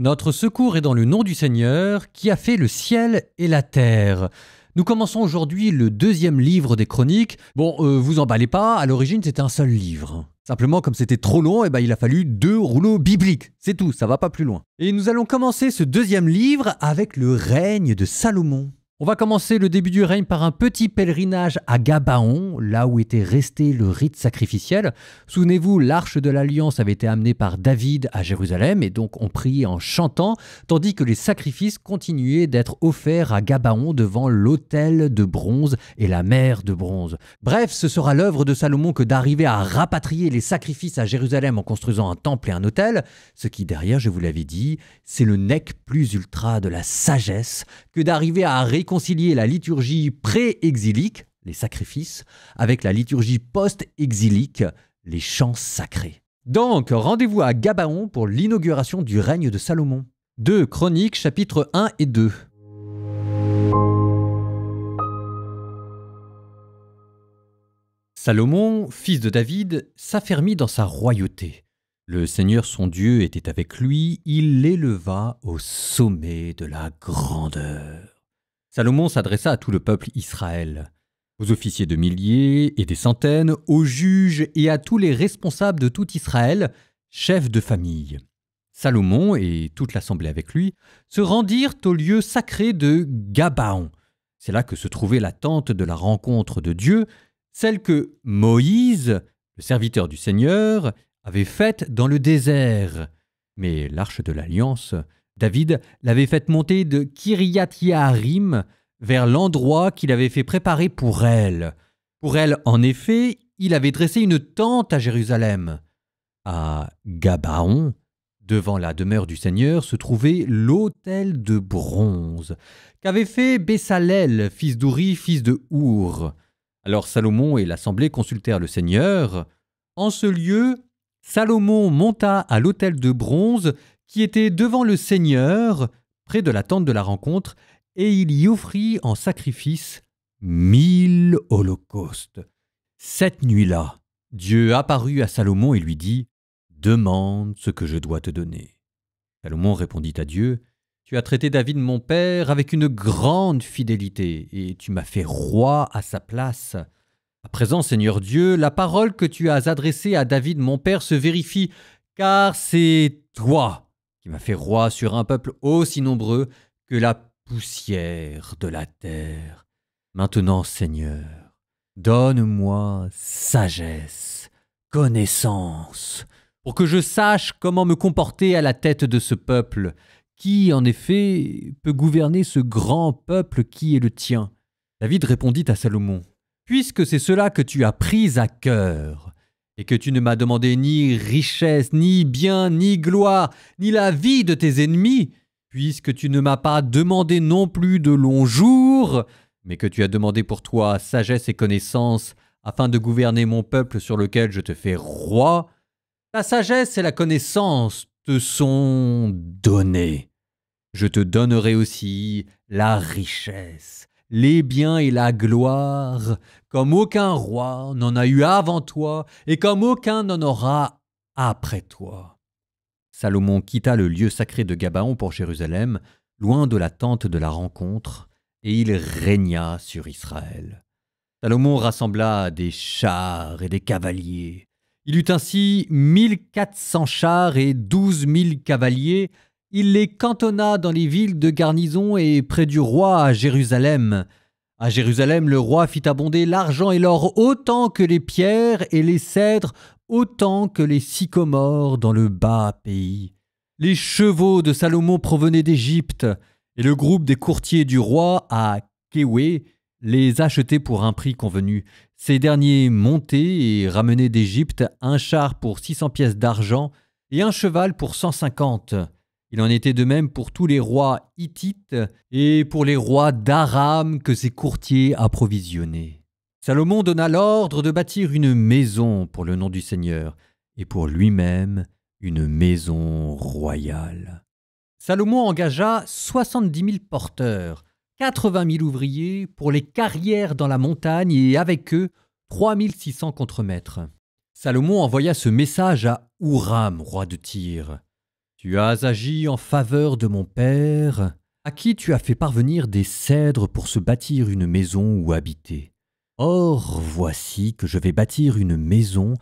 Notre secours est dans le nom du Seigneur qui a fait le ciel et la terre. Nous commençons aujourd'hui le deuxième livre des Chroniques. Vous emballez pas, à l'origine c'était un seul livre. Simplement, comme c'était trop long, il a fallu 2 rouleaux bibliques. C'est tout, ça va pas plus loin. Et nous allons commencer ce deuxième livre avec le règne de Salomon. On va commencer le début du règne par un petit pèlerinage à Gabaon, là où était resté le rite sacrificiel. Souvenez-vous, l'arche de l'Alliance avait été amenée par David à Jérusalem et donc on priait en chantant, tandis que les sacrifices continuaient d'être offerts à Gabaon devant l'autel de bronze et la mer de bronze. Bref, ce sera l'œuvre de Salomon que d'arriver à rapatrier les sacrifices à Jérusalem en construisant un temple et un autel, ce qui derrière, je vous l'avais dit, c'est le nec plus ultra de la sagesse que d'arriver à réconcilier la liturgie pré-exilique, les sacrifices, avec la liturgie post-exilique, les chants sacrés. Donc, rendez-vous à Gabaon pour l'inauguration du règne de Salomon. 2 Chroniques, chapitres 1 et 2. Salomon, fils de David, s'affermit dans sa royauté. Le Seigneur son Dieu était avec lui, il l'éleva au sommet de la grandeur. Salomon s'adressa à tout le peuple Israël, aux officiers de milliers et des centaines, aux juges et à tous les responsables de tout Israël, chefs de famille. Salomon et toute l'assemblée avec lui se rendirent au lieu sacré de Gabaon. C'est là que se trouvait la tente de la rencontre de Dieu, celle que Moïse, le serviteur du Seigneur, avait faite dans le désert. Mais l'arche de l'Alliance, David l'avait faite monter de Kiriath-Yearim vers l'endroit qu'il avait fait préparer pour elle. Pour elle, en effet, il avait dressé une tente à Jérusalem. À Gabaon, devant la demeure du Seigneur, se trouvait l'autel de bronze qu'avait fait Bessalel, fils d'Ouri, fils de Our. Alors Salomon et l'assemblée consultèrent le Seigneur. En ce lieu, Salomon monta à l'autel de bronze qui était devant le Seigneur, près de la tente de la rencontre, et il y offrit en sacrifice 1000 holocaustes. Cette nuit-là, Dieu apparut à Salomon et lui dit « Demande ce que je dois te donner. » Salomon répondit à Dieu « Tu as traité David mon père avec une grande fidélité, et tu m'as fait roi à sa place. À présent, Seigneur Dieu, la parole que tu as adressée à David mon père se vérifie, car c'est toi qui m'as fait roi sur un peuple aussi nombreux que la poussière de la terre. Maintenant, Seigneur, donne-moi sagesse, connaissance, pour que je sache comment me comporter à la tête de ce peuple, qui, en effet, peut gouverner ce grand peuple qui est le tien. » David répondit à Salomon, « Puisque c'est cela que tu as pris à cœur, et que tu ne m'as demandé ni richesse, ni bien, ni gloire, ni la vie de tes ennemis, puisque tu ne m'as pas demandé non plus de longs jours, mais que tu as demandé pour toi sagesse et connaissance, afin de gouverner mon peuple sur lequel je te fais roi, la sagesse et la connaissance te sont données. Je te donnerai aussi la richesse, les biens et la gloire, comme aucun roi n'en a eu avant toi et comme aucun n'en aura après toi. » Salomon quitta le lieu sacré de Gabaon pour Jérusalem, loin de la tente de la rencontre, et il régna sur Israël. Salomon rassembla des chars et des cavaliers. Il eut ainsi 1400 chars et 12 000 cavaliers. Il les cantonna dans les villes de garnison et près du roi à Jérusalem. À Jérusalem, le roi fit abonder l'argent et l'or autant que les pierres et les cèdres, autant que les sycomores dans le bas pays. Les chevaux de Salomon provenaient d'Égypte, et le groupe des courtiers du roi à Kéoué les achetait pour un prix convenu. Ces derniers montaient et ramenaient d'Égypte un char pour 600 pièces d'argent et un cheval pour 150. Il en était de même pour tous les rois hittites et pour les rois d'Aram que ses courtiers approvisionnaient. Salomon donna l'ordre de bâtir une maison pour le nom du Seigneur et pour lui-même une maison royale. Salomon engagea 70 000 porteurs, 80 000 ouvriers pour les carrières dans la montagne et avec eux 3 600 contremaîtres. Salomon envoya ce message à Houram, roi de Tyr. Tu as agi en faveur de mon père, à qui tu as fait parvenir des cèdres pour se bâtir une maison où habiter. Or, voici que je vais bâtir une maison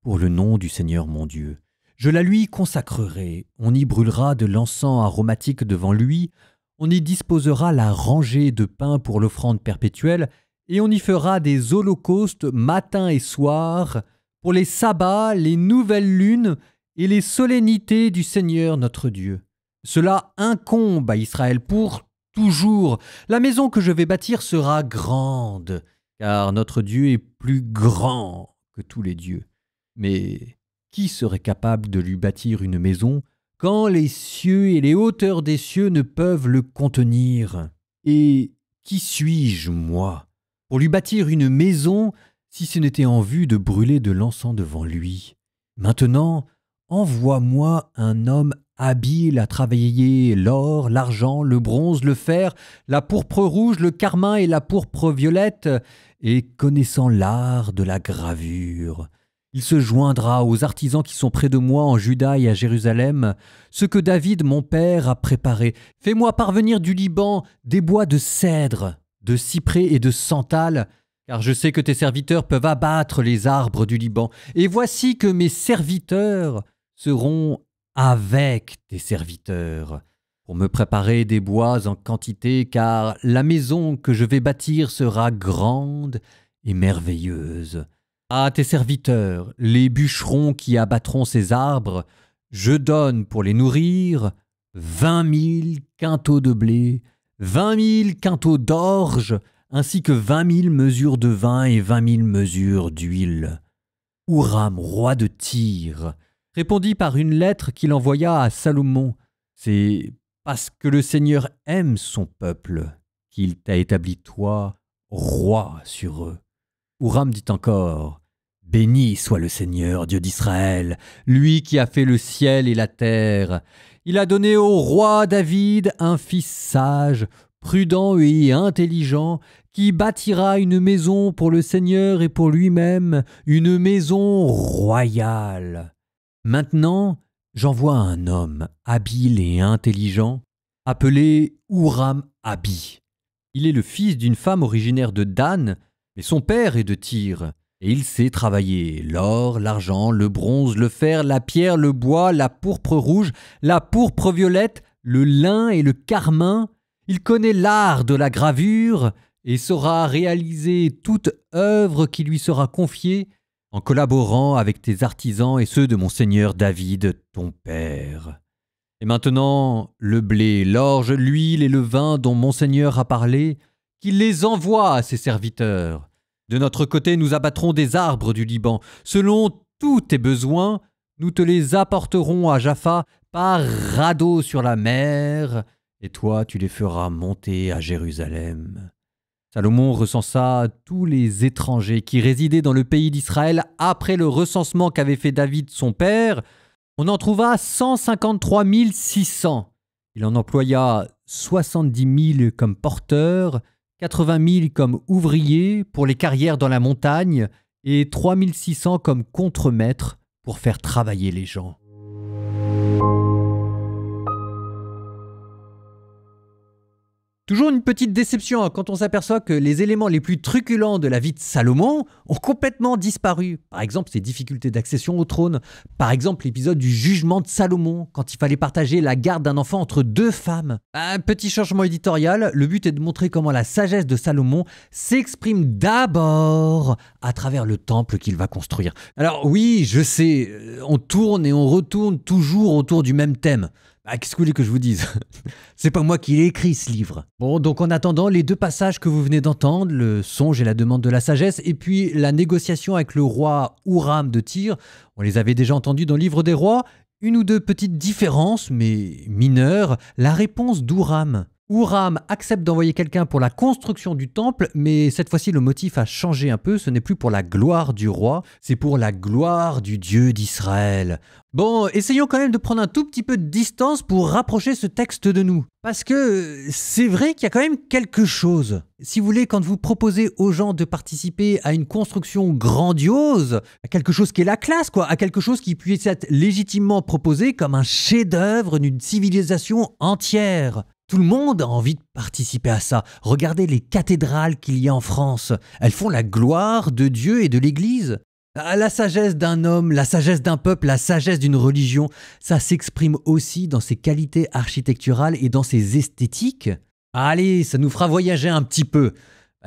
pour le nom du Seigneur mon Dieu. Je la lui consacrerai, on y brûlera de l'encens aromatique devant lui, on y disposera la rangée de pain pour l'offrande perpétuelle, et on y fera des holocaustes matin et soir, pour les sabbats, les nouvelles lunes et les solennités du Seigneur notre Dieu. Cela incombe à Israël pour toujours. La maison que je vais bâtir sera grande, car notre Dieu est plus grand que tous les dieux. Mais qui serait capable de lui bâtir une maison quand les cieux et les hauteurs des cieux ne peuvent le contenir? Et qui suis-je, moi, pour lui bâtir une maison si ce n'était en vue de brûler de l'encens devant lui? Maintenant, envoie-moi un homme habile à travailler l'or, l'argent, le bronze, le fer, la pourpre rouge, le carmin et la pourpre violette, et connaissant l'art de la gravure. Il se joindra aux artisans qui sont près de moi en Juda et à Jérusalem, ce que David mon père a préparé. Fais-moi parvenir du Liban des bois de cèdre, de cyprès et de santal, car je sais que tes serviteurs peuvent abattre les arbres du Liban. Et voici que mes serviteurs seront avec tes serviteurs, pour me préparer des bois en quantité, car la maison que je vais bâtir sera grande et merveilleuse. À tes serviteurs, les bûcherons qui abattront ces arbres, je donne pour les nourrir 20 000 quintaux de blé, 20 000 quintaux d'orge, ainsi que 20 000 mesures de vin et 20 000 mesures d'huile. Huram, roi de Tyr, répondit par une lettre qu'il envoya à Salomon. C'est parce que le Seigneur aime son peuple qu'il t'a établi toi, roi sur eux. Huram dit encore, « Béni soit le Seigneur, Dieu d'Israël, lui qui a fait le ciel et la terre. Il a donné au roi David un fils sage, prudent et intelligent, qui bâtira une maison pour le Seigneur et pour lui-même, une maison royale. Maintenant, j'envoie un homme habile et intelligent, appelé Huram-Abi. Il est le fils d'une femme originaire de Dan, mais son père est de Tyr, et il sait travailler l'or, l'argent, le bronze, le fer, la pierre, le bois, la pourpre rouge, la pourpre violette, le lin et le carmin. Il connaît l'art de la gravure et saura réaliser toute œuvre qui lui sera confiée en collaborant avec tes artisans et ceux de mon seigneur David, ton père. Et maintenant, le blé, l'orge, l'huile et le vin dont mon seigneur a parlé, qu'il les envoie à ses serviteurs. De notre côté, nous abattrons des arbres du Liban. Selon tous tes besoins, nous te les apporterons à Jaffa par radeau sur la mer, et toi tu les feras monter à Jérusalem. » Salomon recensa tous les étrangers qui résidaient dans le pays d'Israël après le recensement qu'avait fait David son père. On en trouva 153 600. Il en employa 70 000 comme porteurs, 80 000 comme ouvriers pour les carrières dans la montagne et 3 600 comme contremaîtres pour faire travailler les gens. Toujours une petite déception quand on s'aperçoit que les éléments les plus truculents de la vie de Salomon ont complètement disparu. Par exemple, ses difficultés d'accession au trône. Par exemple, l'épisode du jugement de Salomon, quand il fallait partager la garde d'un enfant entre deux femmes. Un petit changement éditorial, le but est de montrer comment la sagesse de Salomon s'exprime d'abord à travers le temple qu'il va construire. Alors oui, je sais, on tourne et on retourne toujours autour du même thème. Qu'est-ce que vous voulez que je vous dise? C'est pas moi qui l'ai écrit, ce livre. Bon, donc en attendant, les deux passages que vous venez d'entendre, le songe et la demande de la sagesse, et puis la négociation avec le roi Huram de Tyr, on les avait déjà entendus dans le livre des rois. Une ou deux petites différences, mais mineures. La réponse d'Huram. Huram accepte d'envoyer quelqu'un pour la construction du temple, mais cette fois-ci le motif a changé un peu, ce n'est plus pour la gloire du roi, c'est pour la gloire du Dieu d'Israël. Bon, essayons quand même de prendre un tout petit peu de distance pour rapprocher ce texte de nous. Parce que c'est vrai qu'il y a quand même quelque chose. Si vous voulez, quand vous proposez aux gens de participer à une construction grandiose, à quelque chose qui est la classe, quoi, à quelque chose qui puisse être légitimement proposé comme un chef-d'œuvre d'une civilisation entière. Tout le monde a envie de participer à ça. Regardez les cathédrales qu'il y a en France. Elles font la gloire de Dieu et de l'Église. La sagesse d'un homme, la sagesse d'un peuple, la sagesse d'une religion, ça s'exprime aussi dans ses qualités architecturales et dans ses esthétiques. Allez, ça nous fera voyager un petit peu.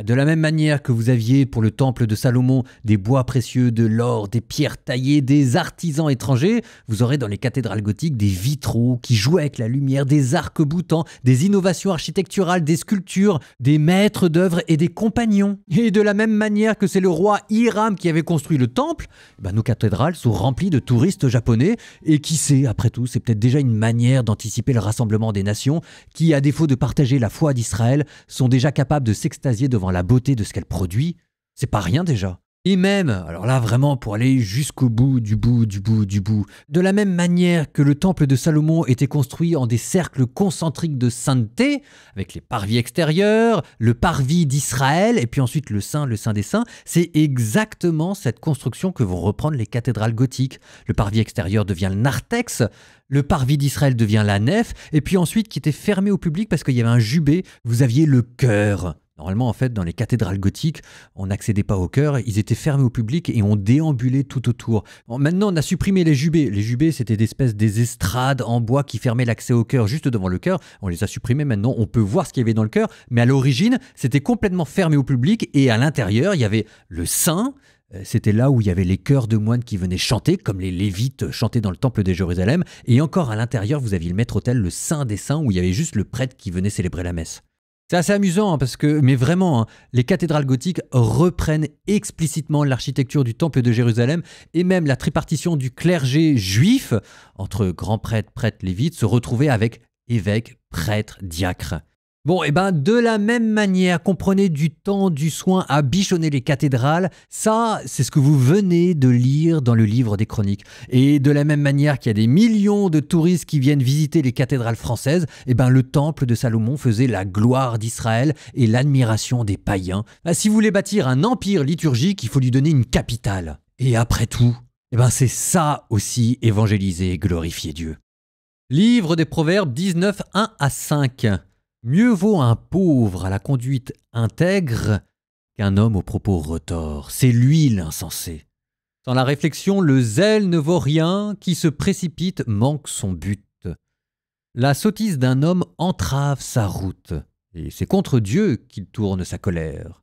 De la même manière que vous aviez pour le temple de Salomon des bois précieux, de l'or, des pierres taillées, des artisans étrangers, vous aurez dans les cathédrales gothiques des vitraux qui jouent avec la lumière, des arcs-boutants, des innovations architecturales, des sculptures, des maîtres d'œuvre et des compagnons. Et de la même manière que c'est le roi Hiram qui avait construit le temple, nos cathédrales sont remplies de touristes japonais. Et qui sait, après tout, c'est peut-être déjà une manière d'anticiper le rassemblement des nations qui, à défaut de partager la foi d'Israël, sont déjà capables de s'extasier devant la beauté de ce qu'elle produit. C'est pas rien déjà. Et même, alors là vraiment pour aller jusqu'au bout du bout du bout du bout, de la même manière que le temple de Salomon était construit en des cercles concentriques de sainteté, avec les parvis extérieurs, le parvis d'Israël, et puis ensuite le saint des saints, c'est exactement cette construction que vont reprendre les cathédrales gothiques. Le parvis extérieur devient le narthex, le parvis d'Israël devient la nef, et puis ensuite qui était fermé au public parce qu'il y avait un jubé, vous aviez le chœur. Normalement, en fait, dans les cathédrales gothiques, on n'accédait pas au chœur, ils étaient fermés au public et on déambulait tout autour. Bon, maintenant, on a supprimé les jubés. Les jubés, c'était des estrades en bois qui fermaient l'accès au chœur juste devant le chœur. On les a supprimés maintenant, on peut voir ce qu'il y avait dans le chœur, mais à l'origine, c'était complètement fermé au public et à l'intérieur, il y avait le saint. C'était là où il y avait les chœurs de moines qui venaient chanter, comme les Lévites chantaient dans le temple de Jérusalem. Et encore à l'intérieur, vous aviez le maître-autel, le saint des saints, où il y avait juste le prêtre qui venait célébrer la messe. C'est assez amusant parce que, mais vraiment, les cathédrales gothiques reprennent explicitement l'architecture du temple de Jérusalem et même la tripartition du clergé juif entre grands prêtres, prêtres, lévites, se retrouver avec évêques, prêtres, diacres. Bon, de la même manière qu'on prenait du temps, du soin à bichonner les cathédrales, ça, c'est ce que vous venez de lire dans le livre des Chroniques. Et de la même manière qu'il y a des millions de touristes qui viennent visiter les cathédrales françaises, le temple de Salomon faisait la gloire d'Israël et l'admiration des païens. Si vous voulez bâtir un empire liturgique, il faut lui donner une capitale. Et après tout, c'est ça aussi évangéliser et glorifier Dieu. Livre des Proverbes 19, 1 à 5. Mieux vaut un pauvre à la conduite intègre qu'un homme aux propos retors. C'est lui l'insensé. Sans la réflexion, le zèle ne vaut rien, qui se précipite manque son but. La sottise d'un homme entrave sa route, et c'est contre Dieu qu'il tourne sa colère.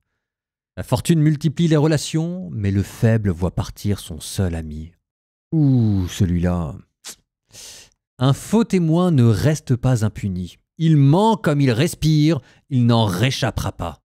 La fortune multiplie les relations, mais le faible voit partir son seul ami. Ouh, celui-là. Un faux témoin ne reste pas impuni. Il ment comme il respire, il n'en réchappera pas.